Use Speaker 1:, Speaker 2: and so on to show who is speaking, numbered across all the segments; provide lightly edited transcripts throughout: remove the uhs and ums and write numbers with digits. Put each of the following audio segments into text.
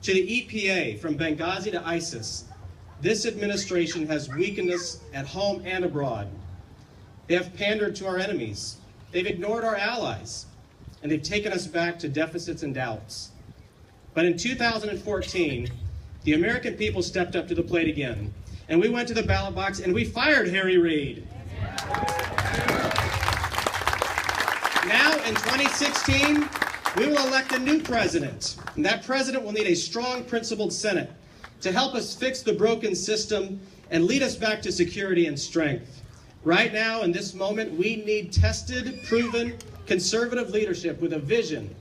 Speaker 1: to the EPA, from Benghazi to ISIS, this administration has weakened us at home and abroad. They have pandered to our enemies. They've ignored our allies, and they've taken us back to deficits and doubts. But in 2014, the American people stepped up to the plate again, and we went to the ballot box and we fired Harry Reid. Now, in 2016, we will elect a new president, and that president will need a strong, principled Senate to help us fix the broken system and lead us back to security and strength. Right now, in this moment, we need tested, proven, conservative leadership with a vision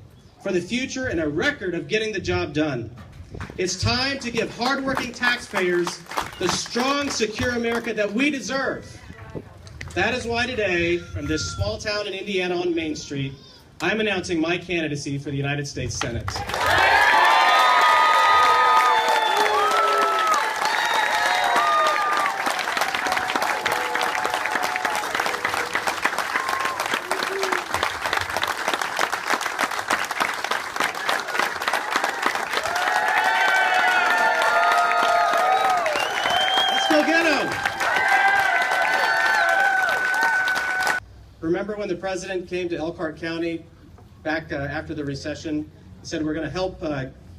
Speaker 1: for the future and a record of getting the job done. It's time to give hardworking taxpayers the strong, secure America that we deserve. That is why today, from this small town in Indiana on Main Street, I'm announcing my candidacy for the United States Senate. Remember when the president came to Elkhart County back after the recession? He said, we're going to help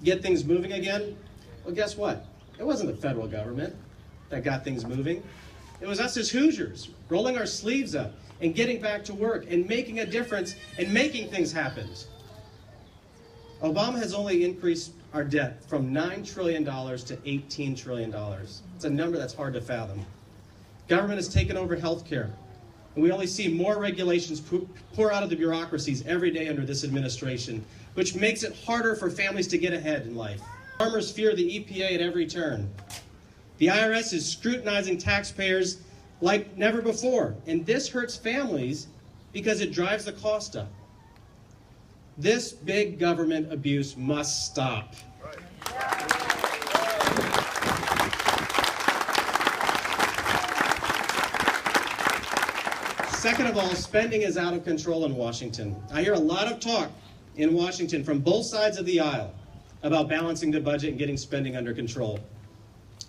Speaker 1: get things moving again. Well, guess what? It wasn't the federal government that got things moving. It was us as Hoosiers rolling our sleeves up and getting back to work and making a difference and making things happen. Obama has only increased our debt from $9 trillion to $18 trillion. It's a number that's hard to fathom. Government has taken over health care. And we only see more regulations pour out of the bureaucracies every day under this administration, which makes it harder for families to get ahead in life. Farmers fear the EPA at every turn. The IRS is scrutinizing taxpayers like never before, and this hurts families because it drives the cost up. This big government abuse must stop. Second of all, spending is out of control in Washington. I hear a lot of talk in Washington from both sides of the aisle about balancing the budget and getting spending under control.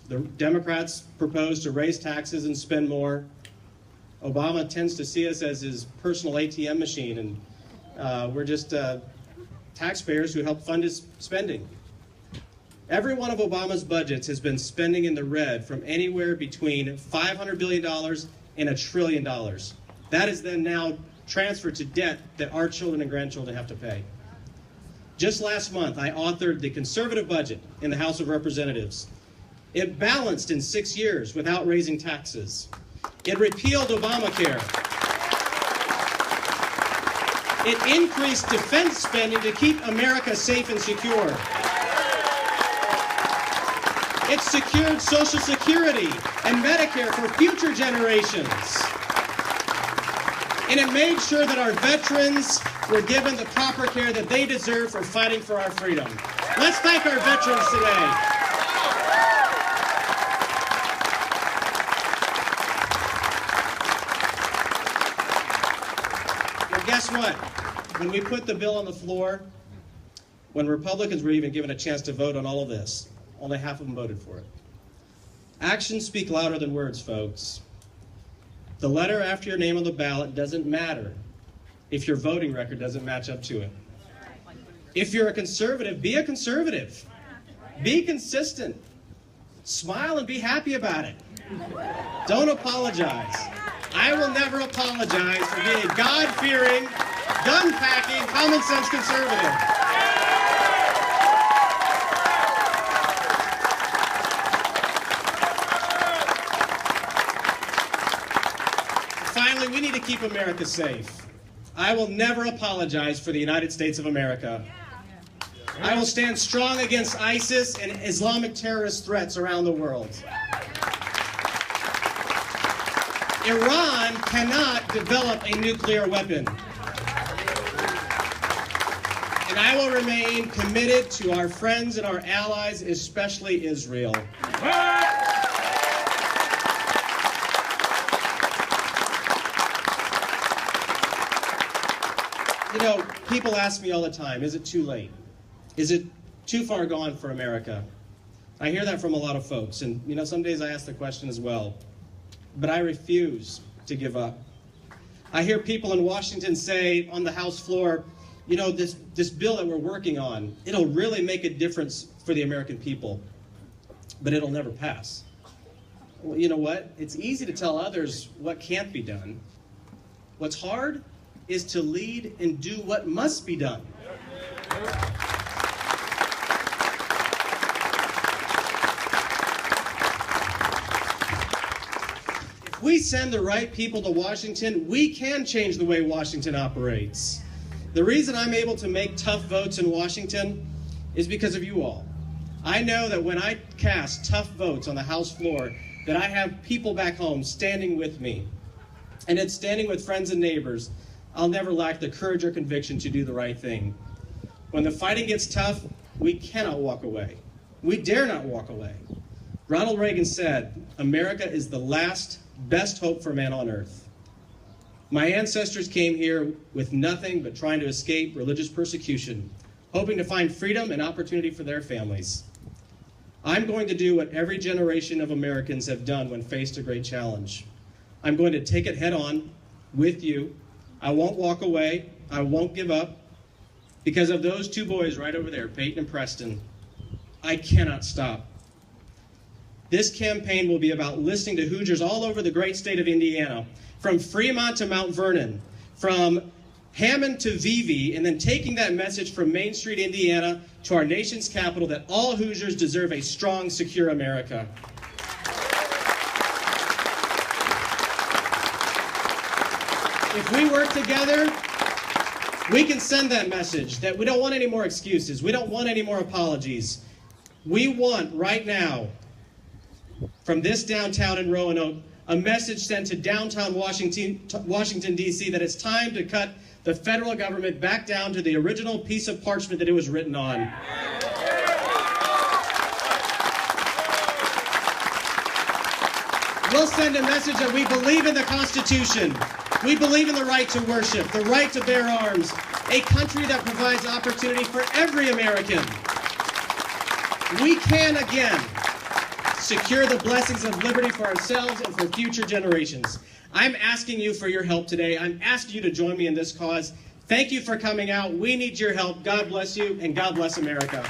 Speaker 1: The Democrats propose to raise taxes and spend more. Obama tends to see us as his personal ATM machine, and we're just taxpayers who help fund his spending. Every one of Obama's budgets has been spending in the red from anywhere between $500 billion and $1 trillion. That is then now transferred to debt that our children and grandchildren have to pay. Just last month, I authored the conservative budget in the House of Representatives. It balanced in 6 years without raising taxes. It repealed Obamacare. It increased defense spending to keep America safe and secure. It secured Social Security and Medicare for future generations. And it made sure that our veterans were given the proper care that they deserve for fighting for our freedom. Let's thank our veterans today. Well, guess what? When we put the bill on the floor, when Republicans were even given a chance to vote on all of this, only half of them voted for it. Actions speak louder than words, folks. The letter after your name on the ballot doesn't matter if your voting record doesn't match up to it. If you're a conservative, be a conservative. Be consistent. Smile and be happy about it. Don't apologize. I will never apologize for being a God-fearing, gun-packing, common-sense conservative. Finally, we need to keep America safe. I will never apologize for the United States of America. I will stand strong against ISIS and Islamic terrorist threats around the world. Iran cannot develop a nuclear weapon. And I will remain committed to our friends and our allies, especially Israel. You know, people ask me all the time, is it too late? Is it too far gone for America. I hear that from a lot of folks, and some days I ask the question as well, but I refuse to give up. I hear people in Washington say on the House floor, this bill that we're working on, it'll really make a difference for the American people, but it'll never pass. Well, you know what? It's easy to tell others what can't be done. What's hard is to lead and do what must be done. If we send the right people to Washington, we can change the way Washington operates. The reason I'm able to make tough votes in Washington is because of you all. I know that when I cast tough votes on the House floor, that I have people back home standing with me. And it's standing with friends and neighbors. I'll never lack the courage or conviction to do the right thing. When the fighting gets tough, we cannot walk away. We dare not walk away. Ronald Reagan said, "America is the last best hope for man on earth." My ancestors came here with nothing but trying to escape religious persecution, hoping to find freedom and opportunity for their families. I'm going to do what every generation of Americans have done when faced a great challenge. I'm going to take it head on with you. I won't walk away. I won't give up. Because of those two boys right over there, Peyton and Preston, I cannot stop. This campaign will be about listening to Hoosiers all over the great state of Indiana, from Fremont to Mount Vernon, from Hammond to Vevey, and then taking that message from Main Street, Indiana, to our nation's capital, that all Hoosiers deserve a strong, secure America. If we work together, we can send that message that we don't want any more excuses. We don't want any more apologies. We want, right now, from this downtown in Roanoke, a message sent to downtown Washington, D.C. that it's time to cut the federal government back down to the original piece of parchment that it was written on. We'll send a message that we believe in the Constitution. We believe in the right to worship, the right to bear arms, a country that provides opportunity for every American. We can, again, secure the blessings of liberty for ourselves and for future generations. I'm asking you for your help today. I'm asking you to join me in this cause. Thank you for coming out. We need your help. God bless you, and God bless America.